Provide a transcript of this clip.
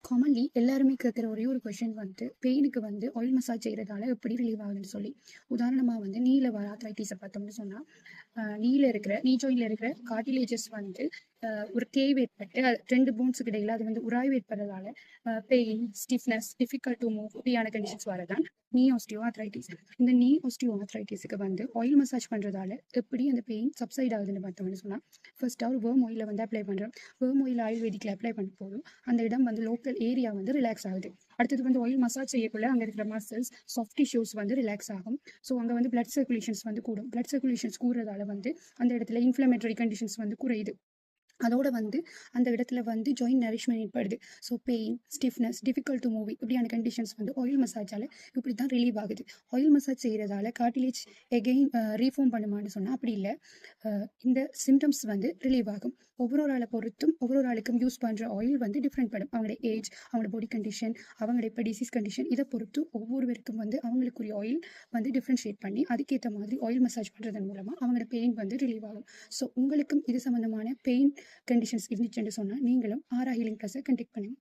Commonly எல்லாருமே கேட்குற ஒரே ஒரு கொஷின் வந்து பெயினுக்கு வந்து ஆயில் மசாஜ் செய்கிறதால எப்படி ரிலீவ் ஆகுதுன்னு சொல்லி. உதாரணமாக வந்து நீல வர ஆர்த்ரைட்டிஸை பார்த்தோம்னு சொன்னால் நீ ஜாயின்ல இருக்கிற கார்டிலேஜஸ் வந்து ஒரு தேய்வு ஏற்பட்டு ரெண்டு போன்ஸுக்கு இடையில அது வந்து உராய்வு ஏற்படுறதால pain, stiffness, difficult to move இப்படியான கண்டிஷன்ஸ் வரதான் நீ ஆஸ்டியோ ஆர்த்ரைட்டிஸ். இந்த நீ ஆஸ்டியோ ஆர்த்ரைட்டிஸுக்கு வந்து ஆயில் மசாஜ் பண்ணுறதால எப்படி அந்த பெயின் சப்சைட் ஆகுதுன்னு பார்த்தோம்னு சொன்னால், ஃபர்ஸ்ட்டாக ஒரு வேர்ம் ஆயிலை வந்து அப்ளை பண்ணுறோம். வேர்ம் ஆயில் ஆயுர்வேதிக்கில் அப்ளை பண்ண போதும் அந்த இடம் வந்து லோக்கல் ஏரியா வந்து ரிலாக்ஸ் ஆகுது. அடுத்தது வந்து ஆயில் மசாஜ் செய்யக்குள்ள அங்கே இருக்கிற மசில்ஸ், சாஃப்ட் டிஷ்யூஸ் வந்து ரிலாக்ஸ் ஆகும். ஸோ அங்கே வந்து பிளட் சர்க்குலேஷன்ஸ் வந்து கூடும். பிளட் சர்க்குலேஷன்ஸ் கூடுறதால வந்து அந்த இடத்துல இன்ஃப்ளமேட்டரி கண்டிஷன்ஸ் வந்து குறையுது. அதோட வந்து அந்த இடத்துல வந்து ஜாயின்ட் நரிஷ்மெண்ட் ஏற்படுது. So pain, stiffness, difficult to move இப்படியான கண்டிஷன்ஸ் வந்து ஆயில் மசாஜால் இப்படி தான் ரிலீவ் ஆகுது. ஆயில் மசாஜ் செய்கிறதால கார்டிலேஜ் எகெயின் ரீஃபார்ம் பண்ணுமான்னு சொன்னால் அப்படி இல்லை. இந்த சிம்டம்ஸ் வந்து ரிலீவ் ஆகும். ஒவ்வொரு ஆளை பொறுத்தும் ஒவ்வொரு ஆளுக்கும் யூஸ் பண்ணுற ஆயில் வந்து டிஃப்ரெண்ட் படும். அவங்களோட ஏஜ், அவங்களோட பாடி கண்டிஷன், அவங்களோட இப்போ டிசீஸ் கண்டிஷன் இதை பொறுத்து ஒவ்வொருவருக்கும் வந்து அவங்களுக்குரிய ஆயில் வந்து டிஃப்ரென்ஷியேட் பண்ணி அதுக்கேற்ற மாதிரி ஆயில் மசாஜ் பண்ணுறதன் மூலமாக அவங்களோட பெயின் வந்து ரிலீவ் ஆகும். ஸோ உங்களுக்கும் இது சம்மந்தமான பெயின் கண்டிஷன்ஸ் இருந்துச்சுன்னு சொன்னால் நீங்களும் ஆரா ஹீலிங் ப்ளஸை கண்டெக்ட் பண்ணுங்க.